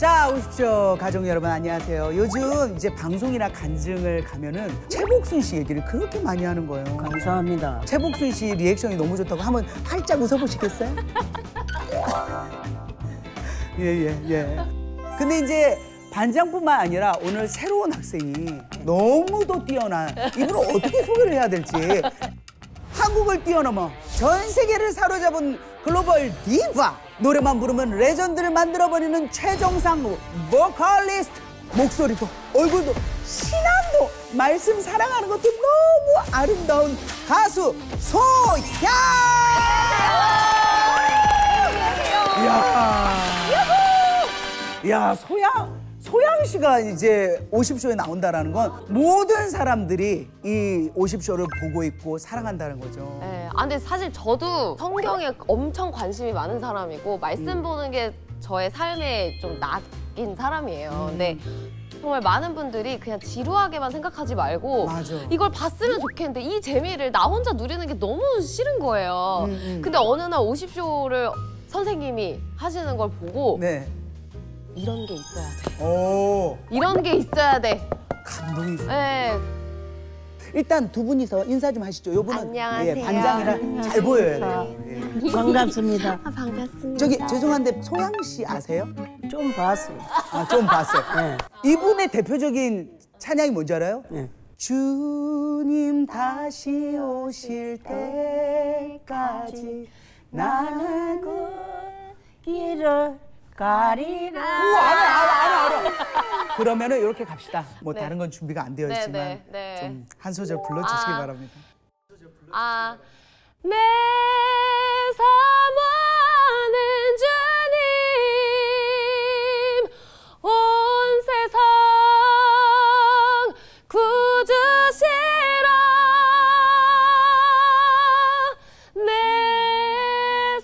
자, 오십시오. 가족 여러분 안녕하세요. 요즘 이제 방송이나 간증을 가면은 최복순 씨 얘기를 그렇게 많이 하는 거예요. 감사합니다. 최복순 씨 리액션이 너무 좋다고 한번 활짝 웃어보시겠어요? 예. 근데 이제 반장뿐만 아니라 오늘 새로운 학생이 너무도 뛰어난 이분을 어떻게 소개를 해야 될지 한국을 뛰어넘어 전 세계를 사로잡은 글로벌 디바 노래만 부르면 레전드를 만들어버리는 최정상 보컬리스트 목소리도 얼굴도 신앙도 말씀 사랑하는 것도 너무 아름다운 가수 소양 이야 소양 씨가 이제 50쇼에 나온다라는 건 모든 사람들이 이 50쇼를 보고 있고 사랑한다는 거죠. 네, 근데 사실 저도 성경에 엄청 관심이 많은 사람이고 말씀 보는 게 저의 삶에 좀 낚인 사람이에요. 근데 정말 많은 분들이 그냥 지루하게만 생각하지 말고 맞아. 이걸 봤으면 좋겠는데 이 재미를 나 혼자 누리는 게 너무 싫은 거예요. 근데 어느 날 50쇼를 선생님이 하시는 걸 보고 네. 이런 게 있어야 돼. 오. 이런 게 있어야 돼. 감동이. 네. 일단 두 분이서 인사 좀 하시죠. 요분은 안녕하세요. 예, 반장이라 잘 보여야 돼요. 예. 반갑습니다. 반갑습니다. 저기 죄송한데 소양 씨 아세요? 좀 봤어요. 아, 좀 봤어요. 네. 이분의 대표적인 찬양이 뭔지 알아요? 네. 주님 다시 오실 때까지 나는 길을 가리라. 알아. 그러면은 이렇게 갑시다. 뭐 다른 건 준비가 안 되어 있지만 네. 좀 한 소절 불러주시기 바랍니다. 내 사모하는 주님 온 세상 구주시라 내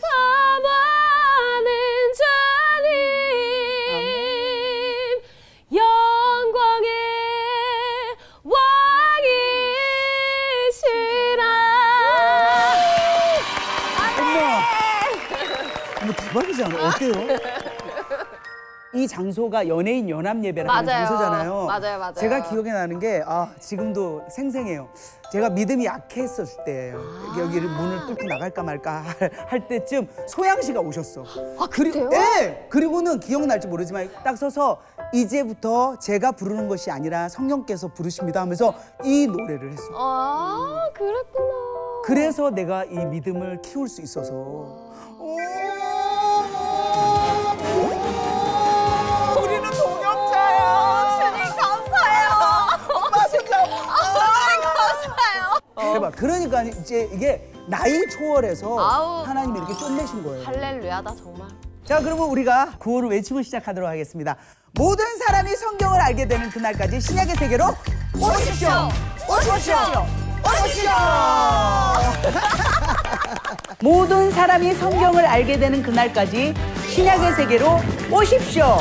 사모하는 주님 영광의 어머 대박이지 않아요? 어때요? 이 장소가 연예인 연합 예배라는 맞아요. 장소잖아요. 맞아요. 제가 기억에 나는 게 지금도 생생해요. 제가 믿음이 약했을 때예요. 여기를 문을 뚫고 나갈까 말까 할 때쯤 소양 씨가 오셨어. 그래요? 네. 그리고는 기억날지 모르지만 딱 서서 이제부터 제가 부르는 것이 아니라 성령께서 부르십니다 하면서 이 노래를 했어. 그랬구나. 그래서 내가 이 믿음을 키울 수 있어서. 우리는 동역자예요. 주님 감사해요. 엄마 손잡고. 감사해요. 대박. 그러니까 이제 이게 나이 초월해서 아우. 하나님이 이렇게 뽐내신 거예요. 할렐루야다 정말. 자, 그러면 우리가 구호를 외치고 시작하도록 하겠습니다. 모든 사람이 성경을 알게 되는 그날까지 신약의 세계로 오십시오. 모든 사람이 성경을 알게 되는 그날까지 신약의 세계로 오십시오.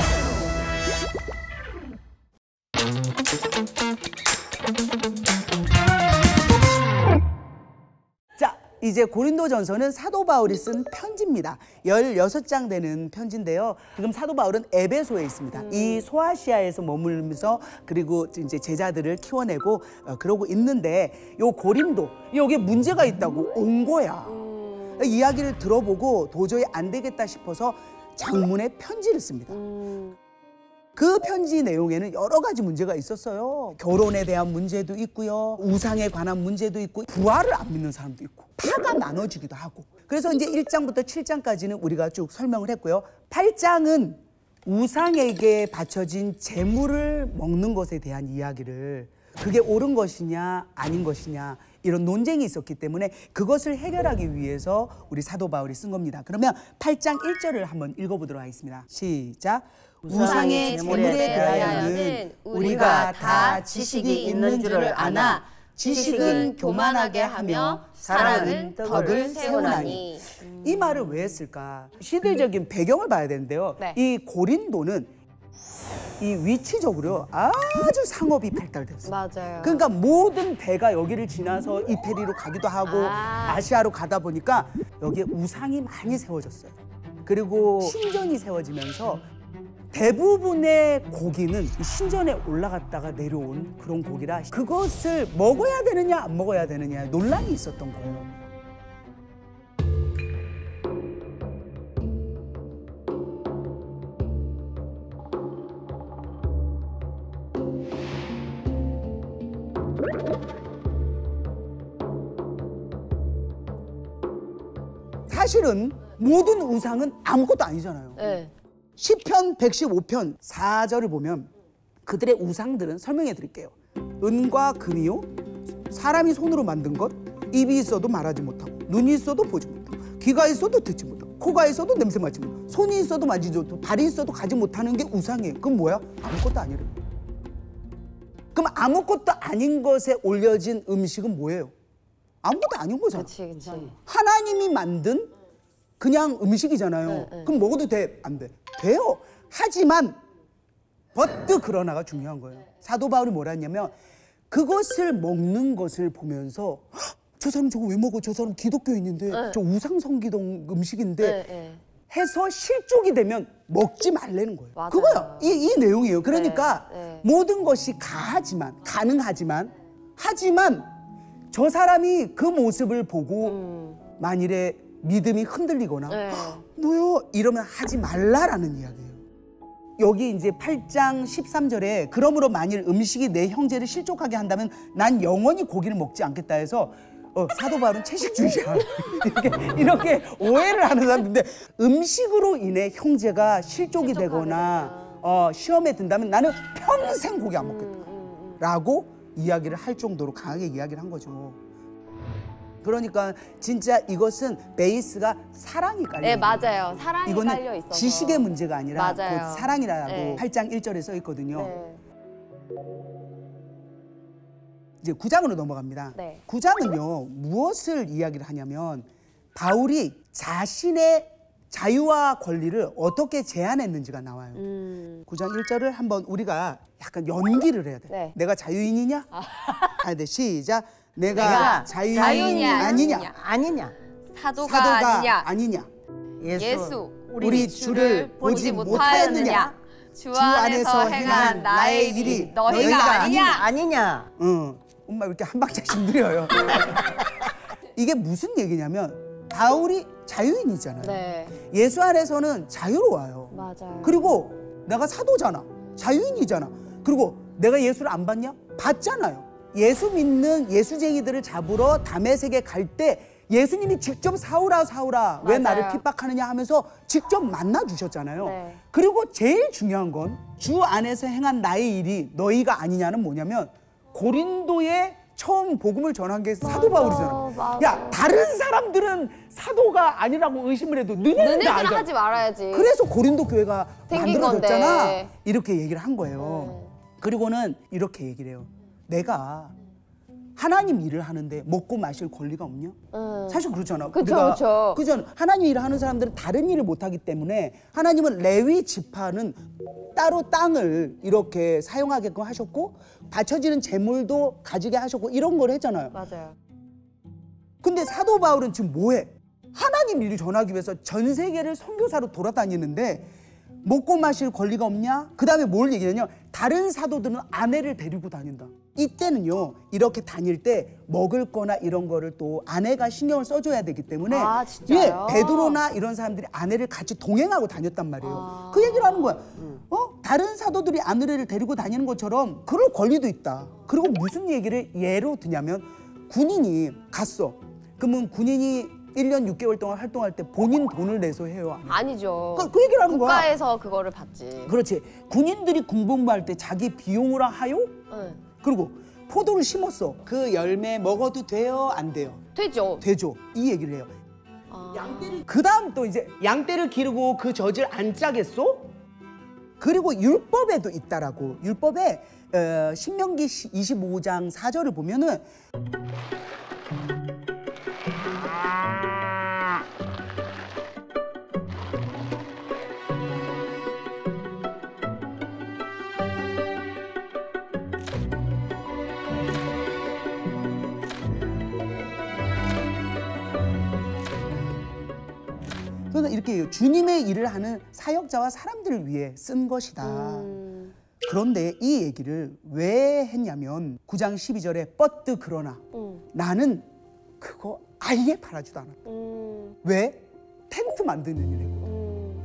자, 이제 고린도전서는 사도 바울이 쓴 편지입니다. 16장 되는 편지인데요. 지금 사도 바울은 에베소에 있습니다. 이 소아시아에서 머물면서 그리고 이제 제자들을 키워내고 그러고 있는데 요 고린도 여기에 문제가 있다고 온 거야. 이야기를 들어보고 도저히 안 되겠다 싶어서 장문의 편지를 씁니다. 그 편지 내용에는 여러 가지 문제가 있었어요. 결혼에 대한 문제도 있고요. 우상에 관한 문제도 있고 부활을 안 믿는 사람도 있고 파가 나눠지기도 하고. 그래서 이제 1장부터 7장까지는 우리가 쭉 설명을 했고요. 8장은 우상에게 바쳐진 재물을 먹는 것에 대한 이야기를 그게 옳은 것이냐 아닌 것이냐 이런 논쟁이 있었기 때문에 그것을 해결하기 위해서 우리 사도 바울이 쓴 겁니다. 그러면 8장 1절을 한번 읽어보도록 하겠습니다. 시작. 우상의 재물에 대하여는 우리가 다 지식이 있는 줄을 아나 지식은 교만하게 하며 사랑은 덕을 세우나니. 이 말을 왜 했을까? 시대적인 배경을 봐야 되는데요. 네. 이 고린도는 이 위치적으로 아주 상업이 발달됐어요. 맞아요. 그러니까 모든 배가 여기를 지나서 이태리로 가기도 하고 아시아로 가다 보니까 여기에 우상이 많이 세워졌어요. 그리고 신전이 세워지면서 대부분의 고기는 이 신전에 올라갔다가 내려온 그런 고기라 그것을 먹어야 되느냐 안 먹어야 되느냐 논란이 있었던 거예요. 사실은 모든 우상은 아무것도 아니잖아요. 네. 시편 115편 4절을 보면 그들의 우상들은 설명해 드릴게요. 은과 금이요 사람이 손으로 만든 것 입이 있어도 말하지 못하고 눈이 있어도 보지 못하고 귀가 있어도 듣지 못하고 코가 있어도 냄새 맡지 못하고 손이 있어도 만지지 못하고 발이 있어도 가지 못하는 게 우상이에요. 그럼 뭐야? 아무것도 아니래요. 그럼 아무것도 아닌 것에 올려진 음식은 뭐예요? 아무것도 아닌 거잖아. 그치. 하나님이 만든 그냥 음식이잖아요. 네. 그럼 먹어도 돼? 안 돼? 돼요. 하지만 버트 그러나가 중요한 거예요. 사도 바울이 뭐라 했냐면 그것을 먹는 것을 보면서 저 사람 저거 왜 먹어? 저 사람 기독교인인데 저 우상성기동 음식인데 해서 실족이 되면 먹지 말라는 거예요. 맞아요. 그거야. 이 내용이에요. 그러니까 네. 모든 것이 가능하지만 하지만 저 사람이 그 모습을 보고 만일에 믿음이 흔들리거나 뭐요? 이러면 하지 말라라는 이야기예요. 여기 이제 8장 13절에 그러므로 만일 음식이 내 형제를 실족하게 한다면 난 영원히 고기를 먹지 않겠다 해서 사도 바울은 채식주의자 이렇게 오해를 하는 사람인데 음식으로 인해 형제가 실족이 되거나 시험에 든다면 나는 평생 고기 안 먹겠다라고 이야기를 할 정도로 강하게 이야기를 한 거죠. 그러니까 진짜 이것은 베이스가 사랑이 깔려 네, 있는 맞아요. 사랑이 이거는 깔려 있어서. 지식의 문제가 아니라 맞아요. 곧 사랑이라고 네. 8장 1절에 써 있거든요. 네. 이제 9장으로 넘어갑니다. 네. 9장은요. 무엇을 이야기를 하냐면 바울이 자신의 자유와 권리를 어떻게 제한했는지가 나와요. 9장 1절을 한번 우리가 약간 연기를 해야 돼. 네. 내가 자유인이냐? 해야 돼. 시작. 내가 내가 자유인이 자유인이 아니냐? 아니냐? 사도가 아니냐? 예수. 우리 우리 주를 보지 못하였느냐? 주 안에서 행한 나의 일이 너희가 너희가 아니냐? 아니냐? 엄마 이렇게 한 박자씩 느려요. 이게 무슨 얘기냐면 바울이 자유인이잖아요. 네, 예수 안에서는 자유로워요. 맞아요. 그리고 내가 사도잖아. 자유인이잖아. 그리고 내가 예수를 안 봤냐? 봤잖아요. 예수 믿는 예수쟁이들을 잡으러 다메섹에 갈 때 예수님이 직접 사울아 왜 맞아요. 나를 핍박하느냐 하면서 직접 만나 주셨잖아요. 네. 그리고 제일 중요한 건 주 안에서 행한 나의 일이 너희가 아니냐는 뭐냐면 고린도에 처음 복음을 전한 게 사도 바울이잖아. 맞아. 야, 다른 사람들은 사도가 아니라고 의심을 해도 너네는 너네들은 알잖아. 하지 말아야지. 그래서 고린도 교회가 생긴 만들어졌잖아. 건데. 이렇게 얘기를 한 거예요. 네. 그리고는 이렇게 얘기를 해요. 내가 하나님 일을 하는데 먹고 마실 권리가 없냐? 사실 그렇잖아. 그쵸, 우리가 그쵸. 그죠? 하나님 일을 하는 사람들은 다른 일을 못 하기 때문에 하나님은 레위 지파는 따로 땅을 이렇게 사용하게끔 하셨고 바쳐지는 재물도 가지게 하셨고 이런 걸 했잖아요. 맞아요. 근데 사도 바울은 지금 뭐해? 하나님 일을 전하기 위해서 전 세계를 선교사로 돌아다니는데 먹고 마실 권리가 없냐? 그 다음에 뭘 얘기하냐? 다른 사도들은 아내를 데리고 다닌다. 이때는요, 이렇게 다닐 때 먹을 거나 이런 거를 또 아내가 신경을 써줘야 되기 때문에 아, 진짜요? 베드로나 이런 사람들이 아내를 같이 동행하고 다녔단 말이에요. 그 얘기를 하는 거야. 다른 사도들이 아내를 데리고 다니는 것처럼 그럴 권리도 있다. 그리고 무슨 얘기를 예로 드냐면 군인이 갔어. 그러면 군인이 1년 6개월 동안 활동할 때 본인 돈을 내서 해요? 안 해요? 아니죠. 그 얘기를 하는 거야. 국가에서 그거를 받지. 그렇지. 군인들이 군복무할 때 자기 비용으로 하요? 응. 그리고 포도를 심었어. 그 열매 먹어도 돼요? 안 돼요? 되죠. 되죠. 이 얘기를 해요. 아. 그 다음 또 이제 양떼를 기르고 그 젖을 안 짜겠소? 그리고 율법에도 있다라고. 율법에 신명기 25장 4절을 보면은 그래서 이렇게 얘기해요. 주님의 일을 하는 사역자와 사람들을 위해 쓴 것이다. 그런데 이 얘기를 왜 했냐면 9장 12절에 뻗드 그러나 나는 그거 아예 바라지도 않아. 왜? 텐트 만드는 일이고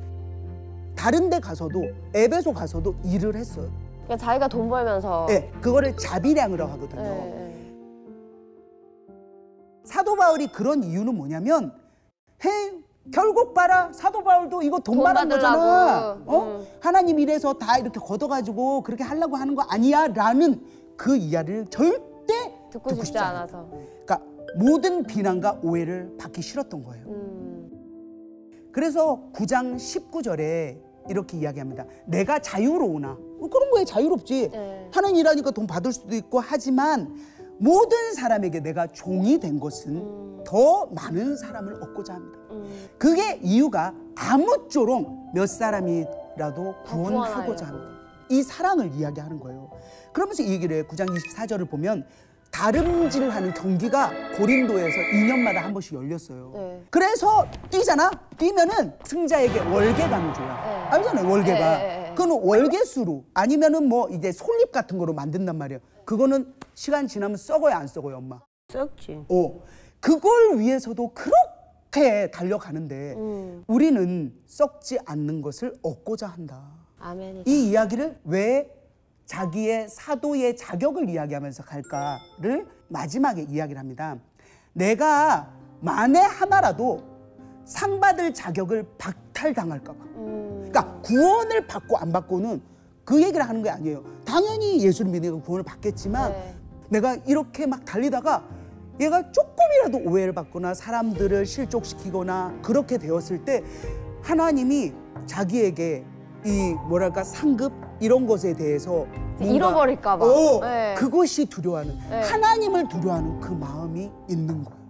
다른 데 가서도 에베소 가서도 일을 했어요. 그러니까 자기가 돈 벌면서 네, 그거를 자비량으로 하거든요. 네. 사도 바울이 그런 이유는 뭐냐면 결국 봐라 사도 바울도 이거 돈 받은 거잖아. 받으려고. 하나님 일에서 다 이렇게 걷어가지고 그렇게 하려고 하는 거 아니야 라는 그 이야기를 절대 듣고 싶지 않아서. 그러니까 모든 비난과 오해를 받기 싫었던 거예요. 그래서 9장 19절에 이렇게 이야기합니다. 내가 자유로우나 그런 거에 자유롭지. 네. 하는 일하니까 돈 받을 수도 있고 하지만 모든 사람에게 내가 종이 된 것은 더 많은 사람을 얻고자 합니다. 그게 이유가 아무쪼록 몇 사람이라도 구원하고자 합니다. 이 사랑을 이야기하는 거예요. 그러면서 이 얘기를 해요. 9장 24절을 보면 다름질하는 경기가 고린도에서 2년마다 한 번씩 열렸어요. 네. 그래서 뛰잖아. 뛰면은 승자에게 월계관을 줘요. 네. 알잖아요, 월계관. 네. 그거는 월계수로 아니면은 뭐 이제 솔잎 같은 거로 만든단 말이에요. 그거는 시간 지나면 썩어요, 안 썩어요, 엄마? 썩지. 그걸 위해서도 그렇게 달려가는데 우리는 썩지 않는 것을 얻고자 한다. 아멘이다. 이 이야기를 왜 자기의 사도의 자격을 이야기하면서 갈까를 마지막에 이야기를 합니다. 내가 만에 하나라도 상 받을 자격을 박탈당할까 봐. 그러니까 구원을 받고 안 받고는 그 얘기를 하는 게 아니에요. 당연히 예수를 믿으니까 구원을 받겠지만 네. 내가 이렇게 막 달리다가 얘가 조금이라도 오해를 받거나 사람들을 실족시키거나 그렇게 되었을 때 하나님이 자기에게 이 뭐랄까 상급 이런 것에 대해서 뭔가 잃어버릴까 봐. 네. 그것이 두려워하는 네. 하나님을 두려워하는 그 마음이 있는 거예요.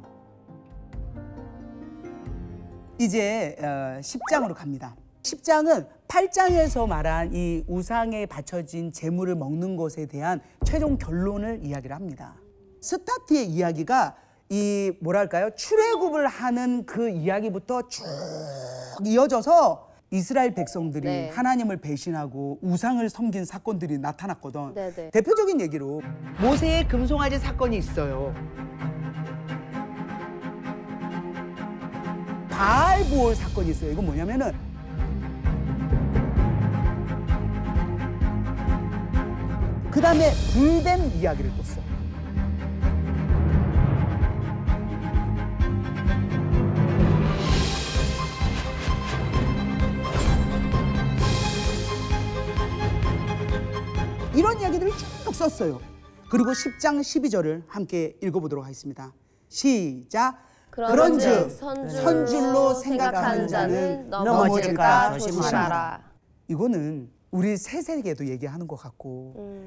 이제 10장으로 갑니다. 10장은 8장에서 말한 이 우상에 바쳐진 재물을 먹는 것에 대한 최종 결론을 이야기를 합니다. 스타트의 이야기가 이 뭐랄까요? 출애굽을 하는 그 이야기부터 쭉 이어져서 이스라엘 백성들이 네. 하나님을 배신하고 우상을 섬긴 사건들이 나타났거든. 네네. 대표적인 얘기로 모세의 금송아지 사건이 있어요. 바알보올 사건이 있어요. 이건 뭐냐면은 그 다음에 불뱀 이야기를 또 써. 이런 이야기들을 쭉 썼어요. 그리고 10장 12절을 함께 읽어보도록 하겠습니다. 시작. 그런즉 선줄로 생각하는 자는 넘어질까 조심하라. 이거는 우리 새 세계도 얘기하는 것 같고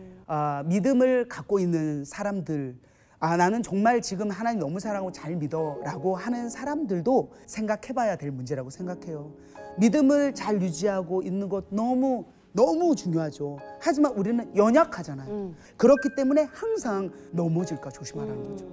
믿음을 갖고 있는 사람들 나는 정말 지금 하나님 너무 사랑하고 잘 믿어 라고 하는 사람들도 생각해봐야 될 문제라고 생각해요. 믿음을 잘 유지하고 있는 것 너무 중요하죠. 하지만 우리는 연약하잖아요. 그렇기 때문에 항상 넘어질까 조심하라는 거죠.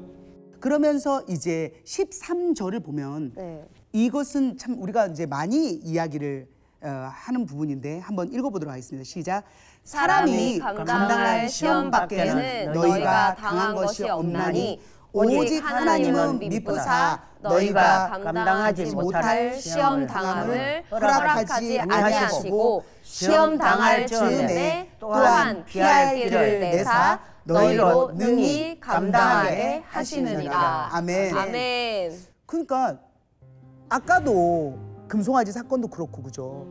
그러면서 이제 13절을 보면 네. 이것은 참 우리가 이제 많이 이야기를 하는 부분인데 한번 읽어보도록 하겠습니다. 시작. 사람이 감당할 시험 밖에는 너희가 당한 것이 없나니 오직 하나님은 미쁘사 너희가 감당하지 못할 시험 당함을 허락하지 아니하시고 시험 당할 즈음에 또한 피할 길을 내사 너희로 능히 감당하게 하시느니라. 아멘. 아멘. 그러니까 아까도 금송아지 사건도 그렇고 그죠?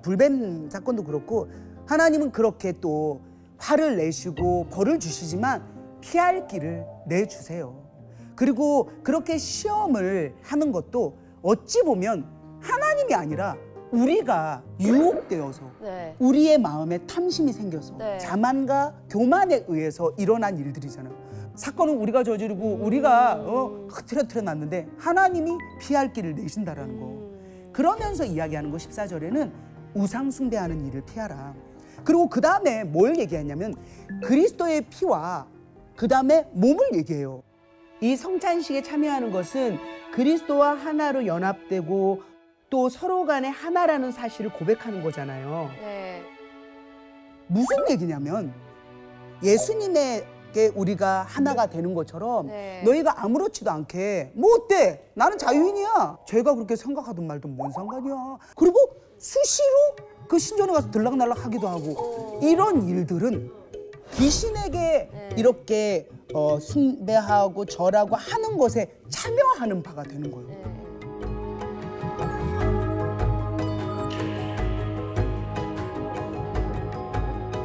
불뱀 사건도 그렇고 하나님은 그렇게 또 화를 내시고 벌을 주시지만 피할 길을 내주세요. 그리고 그렇게 시험을 하는 것도 어찌 보면 하나님이 아니라 우리가 유혹되어서 네. 우리의 마음에 탐심이 생겨서 네. 자만과 교만에 의해서 일어난 일들이잖아요. 사건은 우리가 저지르고 우리가 흐트러뜨려 놨는데 하나님이 피할 길을 내신다라는 거. 그러면서 이야기하는 거 14절에는 우상 숭배하는 일을 피하라. 그리고 그 다음에 뭘 얘기하냐면 그리스도의 피와 그 다음에 몸을 얘기해요. 이 성찬식에 참여하는 것은 그리스도와 하나로 연합되고 또 서로 간에 하나라는 사실을 고백하는 거잖아요. 네. 무슨 얘기냐면 예수님에게 우리가 하나가 되는 것처럼 네. 너희가 아무렇지도 않게 뭐 어때? 나는 자유인이야. 제가 그렇게 생각하든 말든 뭔 상관이야. 그리고 수시로 그 신전에 가서 들락날락 하기도 하고 이런 일들은 귀신에게 이렇게 숭배하고 절하고 하는 것에 참여하는 바가 되는 거예요. 네.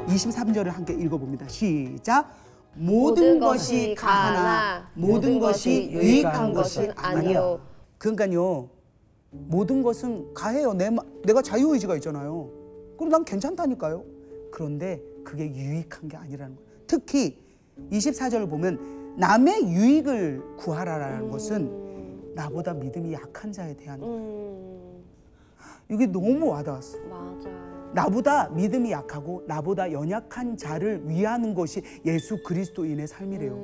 23절을 함께 읽어봅니다. 시작. 모든 것이 가하나 모든 것이 유익한 것은 아니요. 그러니까요. 모든 것은 가해요. 내가 자유의지가 있잖아요. 그럼 난 괜찮다니까요. 그런데 그게 유익한 게 아니라는 거예요. 특히 24절을 보면 남의 유익을 구하라라는 것은 나보다 믿음이 약한 자에 대한 이게 너무 와닿았어. 맞아요. 나보다 믿음이 약하고 나보다 연약한 자를 위하는 것이 예수 그리스도인의 삶이래요.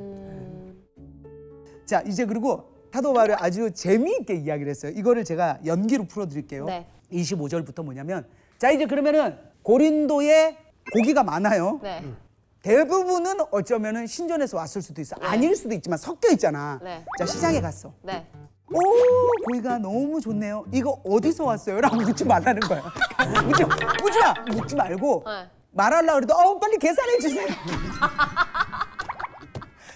자, 이제 그리고 사도 바울이 아주 재미있게 이야기를 했어요. 이거를 제가 연기로 풀어드릴게요. 네. 25절부터 뭐냐면, 자 이제 그러면은 고린도에 고기가 많아요. 네. 대부분은 어쩌면은 신전에서 왔을 수도 있어. 아닐 수도 있지만 섞여 있잖아. 네. 자, 시장에 갔어. 네. 오, 고기가 너무 좋네요. 이거 어디서 왔어요? 라고 묻지 말라는 거야. 묻지 말고 네. 말하려고 그래도 빨리 계산해 주세요.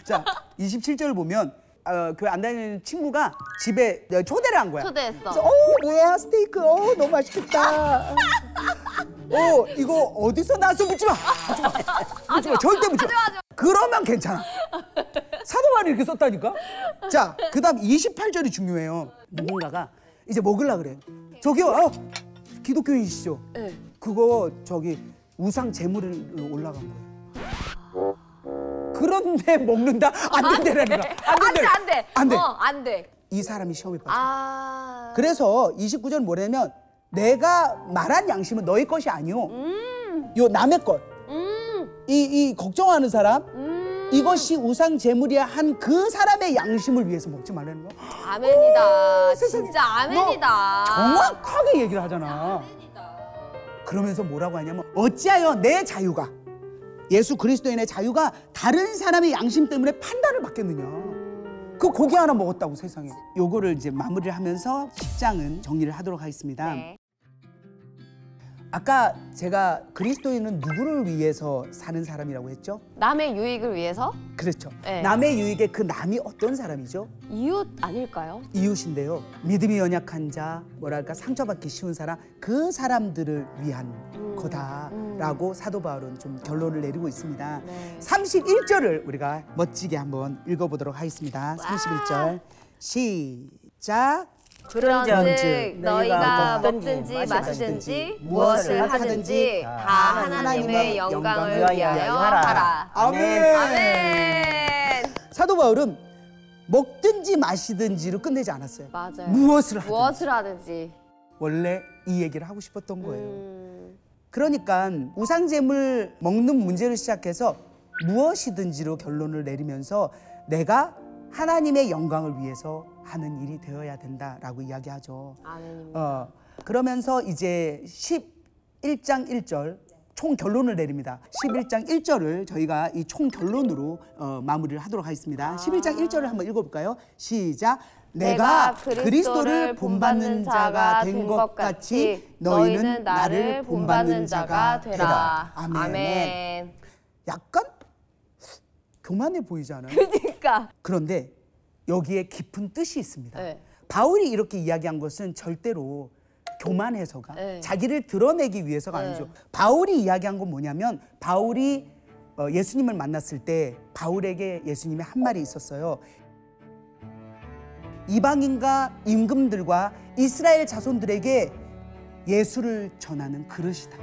자, 27절 보면 교회 안 다니는 친구가 집에 초대를 한 거야. 초대했어. 그래서 뭐야 스테이크, 너무 맛있겠다. 이거 어디서 나서 묻지 마. 절대 묻지 마. 그러면 괜찮아. 사도 바울이 이렇게 썼다니까. 자, 그다음 28절이 중요해요. 누군가가 이제 먹으려고 그래. 저기요, 기독교인이시죠? 네. 그거 우상 제물로 올라간 거예요. 그런데 먹는다? 안 된다라는 거야. 안 돼. 안 돼. 이 사람이 시험에 빠져. 그래서 그래서 29절 뭐냐면 내가 말한 양심은 너희 것이 아니오. 요 남의 것. 이 걱정하는 사람. 이것이 우상 제물이야 한 그 사람의 양심을 위해서 먹지 말라는 거야. 아멘이다. 세상에. 진짜 아멘이다. 정확하게 얘기를 하잖아. 그러면서 뭐라고 하냐면 어찌하여 내 자유가 예수 그리스도인의 자유가 다른 사람의 양심 때문에 판단을 받겠느냐. 그 고기 하나 먹었다고 세상에. 요거를 이제 마무리를 하면서 10장은 정리를 하도록 하겠습니다. 네. 아까 제가 그리스도인은 누구를 위해서 사는 사람이라고 했죠? 남의 유익을 위해서 그렇죠. 네. 남의 유익에 그 남이 어떤 사람이죠? 이웃 아닐까요? 이웃인데요. 믿음이 연약한 자, 뭐랄까 상처받기 쉬운 사람, 그 사람들을 위한 거다라고 사도 바울은 좀 결론을 내리고 있습니다. 네. 31절을 우리가 멋지게 한번 읽어보도록 하겠습니다. 31절 시작. 그런즉 너희가 먹든지 먹든지 마시든지 무엇을 무엇을 하든지 다 하나님의 영광을 위하여 하라. 하라. 아멘. 아멘. 사도 바울은 먹든지 마시든지로 끝내지 않았어요. 맞아요. 무엇을 하든지. 무엇을 하든지. 원래 이 얘기를 하고 싶었던 거예요. 그러니까 우상제물 먹는 문제를 시작해서 무엇이든지로 결론을 내리면서 내가 하나님의 영광을 위해서 하는 일이 되어야 된다라고 이야기하죠. 아멘입니다. 그러면서 이제 11장 1절 총 결론을 내립니다. 11장 1절을 저희가 이 총 결론으로 마무리를 하도록 하겠습니다. 11장 1절을 한번 읽어볼까요? 시작. 내가 그리스도를 본받는 자가 된 것 같이 너희는 나를 본받는 자가 되라. 아멘. 약간 교만해 보이지 않아요? 그러니까. 그런데 여기에 깊은 뜻이 있습니다. 네. 바울이 이렇게 이야기한 것은 절대로 교만해서가 네. 자기를 드러내기 위해서가 네. 아니죠. 바울이 이야기한 건 뭐냐면 바울이 예수님을 만났을 때 바울에게 예수님이 한 말이 있었어요. 이방인과 임금들과 이스라엘 자손들에게 예수를 전하는 그릇이다.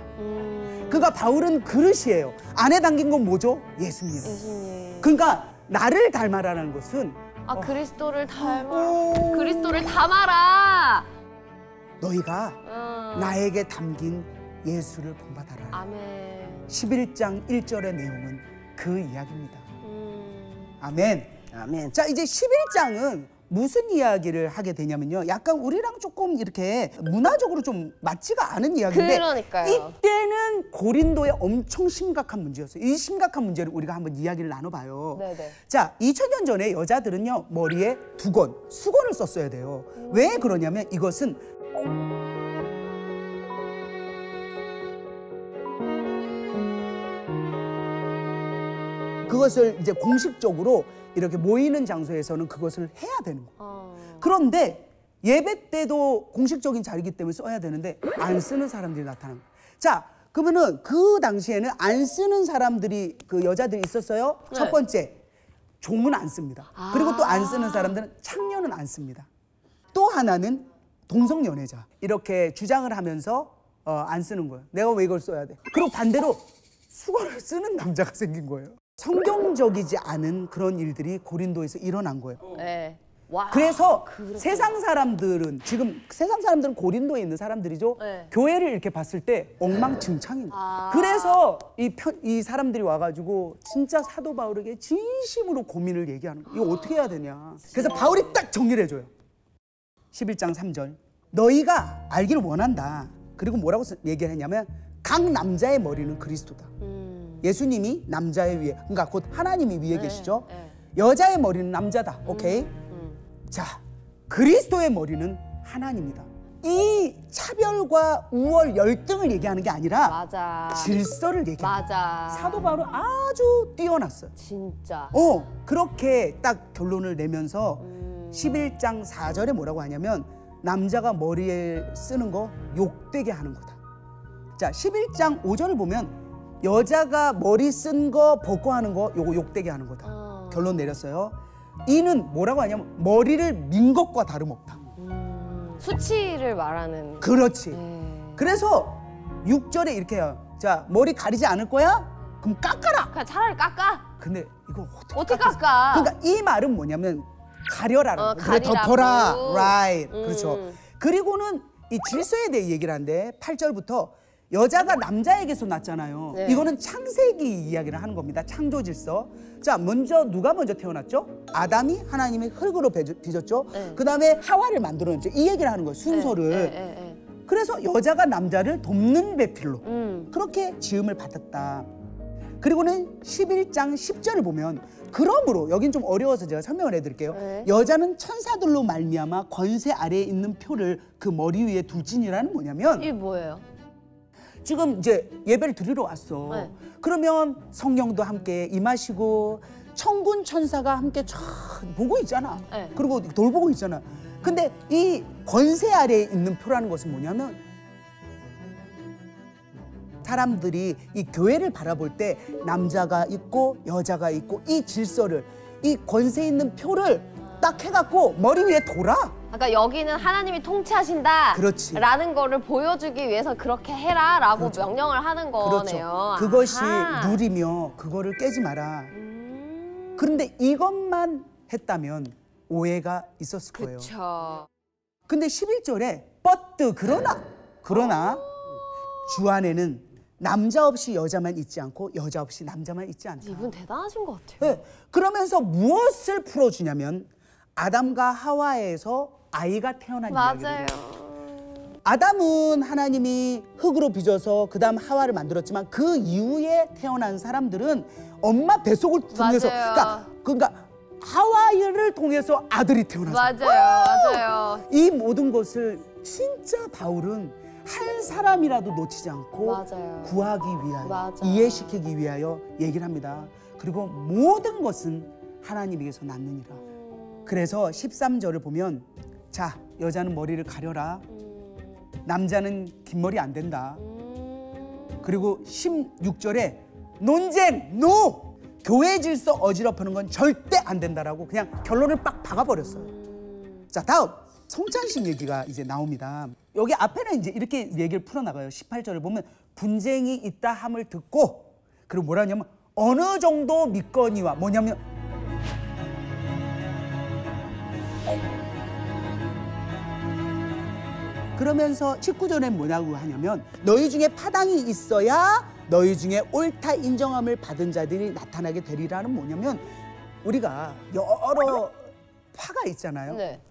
그러니까 바울은 그릇이에요. 안에 담긴 건 뭐죠? 예수님. 예수님. 그러니까 나를 닮아라는 것은 그리스도를 닮아. 그리스도를 담아라. 너희가 나에게 담긴 예수를 본받아라. 아멘. 11장 1절의 내용은 그 이야기입니다. 아멘. 아멘. 자, 이제 11장은 무슨 이야기를 하게 되냐면요. 약간 우리랑 조금 이렇게 문화적으로 좀 맞지가 않은 이야기인데 그러니까요. 이때는 고린도의 엄청 심각한 문제였어요. 이 심각한 문제를 우리가 한번 이야기를 나눠봐요. 네네. 자, 2000년 전에 여자들은요. 머리에 두건, 수건을 썼어야 돼요. 왜 그러냐면 이것은 그것을 이제 공식적으로 이렇게 모이는 장소에서는 그것을 해야 되는 거예요. 그런데 예배 때도 공식적인 자리이기 때문에 써야 되는데 안 쓰는 사람들이 나타나는 거예요. 자, 그러면은 그 당시에는 안 쓰는 사람들이 그 여자들이 있었어요. 네. 첫 번째, 종은 안 씁니다. 그리고 또 안 쓰는 사람들은 창녀는 안 씁니다. 또 하나는 동성연애자 이렇게 주장을 하면서 안 쓰는 거예요. 내가 왜 이걸 써야 돼? 그리고 반대로 수건을 쓰는 남자가 생긴 거예요. 성경적이지 않은 그런 일들이 고린도에서 일어난 거예요. 네. 와. 그래서 세상 사람들은 지금 세상 사람들은 고린도에 있는 사람들이죠. 네. 교회를 이렇게 봤을 때 엉망진창인 거예요. 그래서 이 사람들이 와가지고 진짜 사도 바울에게 진심으로 고민을 얘기하는 거예요. 이거 어떻게 해야 되냐. 그래서 바울이 딱 정리를 해줘요. 11장 3절. 너희가 알기를 원한다. 그리고 뭐라고 얘기를 했냐면 각 남자의 머리는 그리스도다. 예수님이 남자의 위에, 그러니까 곧 하나님이 위에 계시죠. 여자의 머리는 남자다. 오케이? 자, 그리스도의 머리는 하나님이다. 이 차별과 우월, 열등을 얘기하는 게 아니라 맞아. 질서를 얘기하는 맞아. 사도 바울은 아주 뛰어났어요. 진짜. 그렇게 딱 결론을 내면서 11장 4절에 뭐라고 하냐면 남자가 머리에 쓰는 거 욕되게 하는 거다. 자, 11장 5절을 보면 여자가 머리 쓴 거 벗고 하는 거 요거 욕되게 하는 거다. 결론 내렸어요. 이는 뭐라고 하냐면 머리를 민 것과 다름없다. 수치를 말하는. 그렇지. 그래서 6절에 이렇게 해요. 자, 머리 가리지 않을 거야? 그럼 깎아라. 그냥 차라리 깎아. 근데 이거 어떻게 깎아서- 깎아? 그러니까 이 말은 뭐냐면 가려라는 거예요. 그래, 가리라고. 덮어라. right. 그렇죠. 그리고는 이 질서에 대해 얘기를 하는데 8절부터 여자가 남자에게서 났잖아요. 네. 이거는 창세기 이야기를 하는 겁니다. 창조 질서. 자, 먼저 누가 먼저 태어났죠? 아담이 하나님의 흙으로 빚었죠. 네. 그다음에 하와를 만들어냈죠. 이 얘기를 하는 거예요. 순서를. 그래서 여자가 남자를 돕는 배필로 그렇게 지음을 받았다. 그리고는 11장 10절을 보면 그러므로 여긴 좀 어려워서 제가 설명을 해드릴게요. 네. 여자는 천사들로 말미암아 권세 아래에 있는 표를 그 머리 위에 둘지니라는 뭐냐면 이게 뭐예요? 지금 이제 예배를 드리러 왔어. 네. 그러면 성령도 함께 임하시고 천군 천사가 함께 쫙 보고 있잖아. 네. 그리고 돌보고 있잖아. 근데 이 권세 아래에 있는 표라는 것은 뭐냐면 사람들이 이 교회를 바라볼 때 남자가 있고 여자가 있고 이 질서를 이 권세 있는 표를 딱 해갖고 머리 위에 돌아. 그러니까 여기는 하나님이 통치하신다. 그렇지. 라는 거를 보여주기 위해서 그렇게 해라라고 그렇죠. 명령을 하는 거네요. 그렇죠. 그것이 아하. 룰이며 그거를 깨지 마라. 그런데 이것만 했다면 오해가 있었을 거예요. 그렇죠. 근데 11절에 but 그러나 주 안에는 남자 없이 여자만 있지 않고 여자 없이 남자만 있지 않다. 이분 대단하신 것 같아요. 네. 그러면서 무엇을 풀어주냐면 아담과 하와에서 아이가 태어난 맞아요. 이야기예요. 아담은 하나님이 흙으로 빚어서 그 다음 하와를 만들었지만 그 이후에 태어난 사람들은 엄마 뱃속을 통해서 맞아요. 그러니까 하와를 통해서 아들이 태어났어요. 맞아요. 이 모든 것을 진짜 바울은 한 사람이라도 놓치지 않고 맞아요. 구하기 위하여 맞아요. 이해시키기 위하여 얘기를 합니다. 그리고 모든 것은 하나님에게서 났느니라. 그래서 13절을 보면 자, 여자는 머리를 가려라. 남자는 긴 머리 안 된다. 그리고 16절에 논쟁, 노! 교회 질서 어지럽히는 건 절대 안 된다라고 그냥 결론을 빡 박아버렸어요. 자, 다음 성찬식 얘기가 이제 나옵니다. 여기 앞에는 이제 이렇게 얘기를 풀어나가요. 18절을 보면 분쟁이 있다 함을 듣고 그리고 뭐라 하냐면 어느 정도 믿거니와 뭐냐면 그러면서 19절에 뭐라고 하냐면 너희 중에 파당이 있어야 너희 중에 옳다 인정함을 받은 자들이 나타나게 되리라는 뭐냐면 우리가 여러 파가 있잖아요. 네.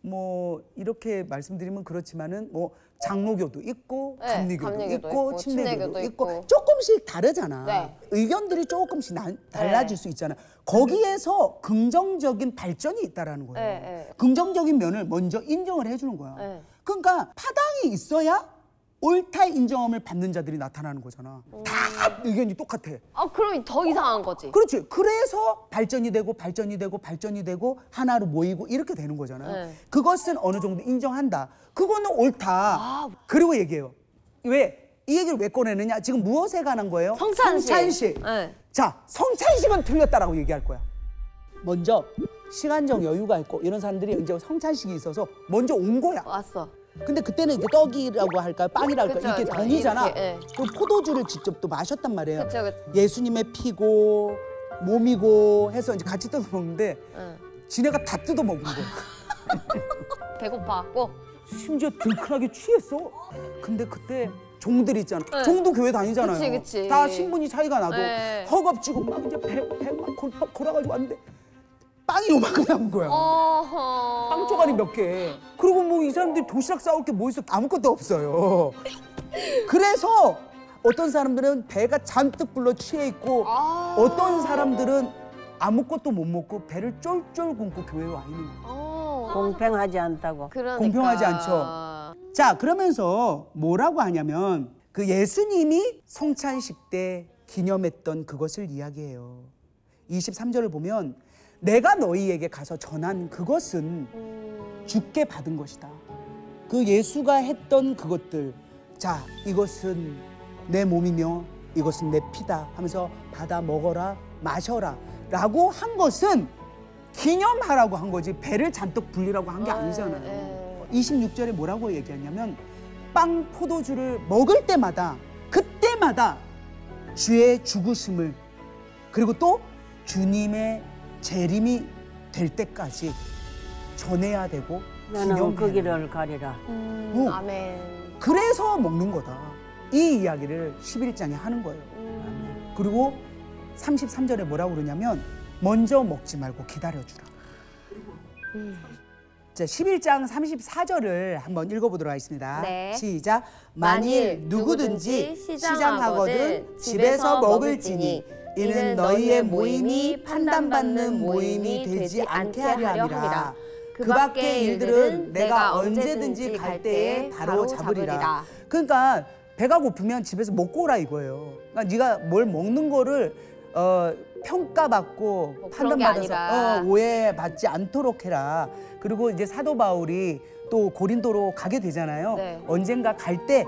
뭐 이렇게 말씀드리면 그렇지만은 뭐 장로교도 있고 네, 감리교도 감리교도 있고 있고, 침례교도 침례교도 있고 있고. 조금씩 다르잖아. 네. 의견들이 조금씩 달라질 수 있잖아. 거기에서 긍정적인 발전이 있다라는 거예요. 네, 네. 긍정적인 면을 먼저 인정을 해주는 거야. 네. 그러니까 파당이 있어야 옳다 인정함을 받는 자들이 나타나는 거잖아. 다 의견이 똑같아. 그럼 더 이상한 거지. 그렇지. 그래서 발전이 되고 발전이 되고 발전이 되고 하나로 모이고 이렇게 되는 거잖아요. 네. 그것은 어느 정도 인정한다. 그거는 옳다. 그리고 얘기해요. 왜? 이 얘기를 왜 꺼내느냐? 지금 무엇에 관한 거예요? 성찬식. 네. 자, 성찬식은 틀렸다라고 얘기할 거야. 먼저 시간적 여유가 있고 이런 사람들이 이제 성찬식이 있어서 먼저 온 거야. 왔어. 근데 그때는 이제 떡이라고 할까요? 빵이라고 할까요? 그쵸, 이렇게 그쵸. don이잖아. 이렇게, 예. 또 포도주를 직접 또 마셨단 말이에요. 그쵸, 그쵸. 예수님의 피고 몸이고 해서 이제 같이 뜯어 먹는데 응. 지네가 다 뜯어 먹은 거야. 배고파갖고. 심지어 등큰하게 취했어. 근데 그때 종들 있잖아. 네. 종도 교회 다니잖아요. 그치, 그치. 다 신분이 차이가 나도 네. 허겁지겁 막 이제 배막 골아가지고 왔는데 빵이 요만큼 남은 거야. 어허. 빵 조각이 몇 개. 그리고 뭐 이 사람들이 도시락 싸올 게 뭐 있어? 아무것도 없어요. 그래서 어떤 사람들은 배가 잔뜩 불러 취해 있고 어떤 사람들은 아무것도 못 먹고 배를 쫄쫄 굶고 교회에 와 있는 거예요. 공평하지 않다고. 그러니까. 공평하지 않죠. 자, 그러면서 뭐라고 하냐면 그 예수님이 성찬식 때 기념했던 그것을 이야기해요. 23절을 보면 내가 너희에게 가서 전한 그것은 주께 받은 것이다. 그 예수가 했던 그것들, 자, 이것은 내 몸이며 이것은 내 피다 하면서 받아 먹어라 마셔라 라고 한 것은 기념하라고 한 거지 배를 잔뜩 불리라고 한 게 아니잖아요. 26절에 뭐라고 얘기하냐면 빵 포도주를 먹을 때마다 그때마다 주의 죽으심을 그리고 또 주님의 재림이 될 때까지 전해야 되고 나는 기념해야 그 되고. 길을 가리라. 아멘. 그래서 먹는 거다. 이 이야기를 11장에 하는 거예요. 그리고 33절에 뭐라고 그러냐면 먼저 먹지 말고 기다려주라. 자, 11장 34절을 한번 읽어보도록 하겠습니다. 네. 시작. 만일 누구든지 시장하거든 집에서 먹을지니 이는 너희의 모임이 판단받는 모임이 되지 않게 하려 함이라. 그 밖의 일들은 내가 언제든지 갈 때에 바로 잡으리라. 그러니까 배가 고프면 집에서 먹고 오라 이거예요. 그러니까 네가 뭘 먹는 거를 평가받고 뭐 그런 게 판단받아서 아니라. 오해받지 않도록 해라. 그리고 이제 사도 바울이 또 고린도로 가게 되잖아요. 네. 언젠가 갈 때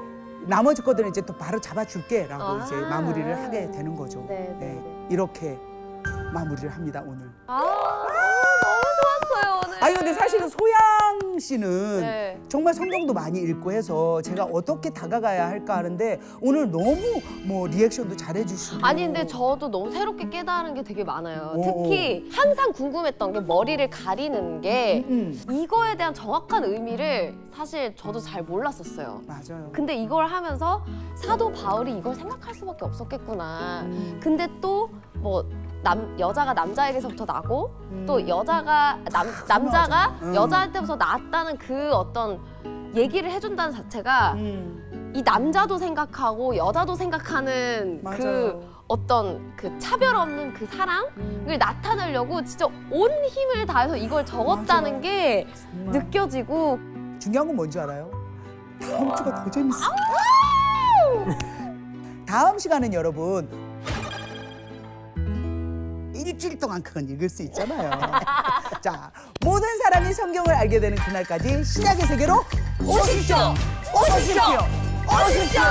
나머지 것들은 이제 또 바로 잡아줄게라고 아. 이제 마무리를 하게 되는 거죠. 네, 네, 네. 이렇게 마무리를 합니다 오늘. 너무 좋았어요 오늘. 아니 근데 사실은 소양 씨는 네. 정말 성경도 많이 읽고 해서 제가 어떻게 다가가야 할까 하는데 오늘 너무 뭐 리액션도 잘해주시고. 아니 근데 저도 너무 새롭게 깨달은 게 되게 많아요. 오. 특히 항상 궁금했던 게 머리를 가리는 게 이거에 대한 정확한 의미를 사실 저도 잘 몰랐었어요. 맞아요. 근데 이걸 하면서 사도 바울이 이걸 생각할 수밖에 없었겠구나. 근데 또 뭐 여자가 남자에게서부터 나고 또 여자가 남자가 음. 여자한테부터 낳았다는 그 어떤 얘기를 해준다는 자체가 이 남자도 생각하고 여자도 생각하는 그 맞아요. 어떤 그 차별 없는 그 사랑을 나타내려고 진짜 온 힘을 다해서 이걸 적었다는 맞아요. 게 정말. 느껴지고. 중요한 건 뭔지 알아요? 다음 주가 더 재밌어. 다음 시간은 여러분 일주일 동안 그건 읽을 수 있잖아요. 자, 모든 사람이 성경을 알게 되는 그날까지 신약의 세계로 오십시오. 오십시오. 오십시오.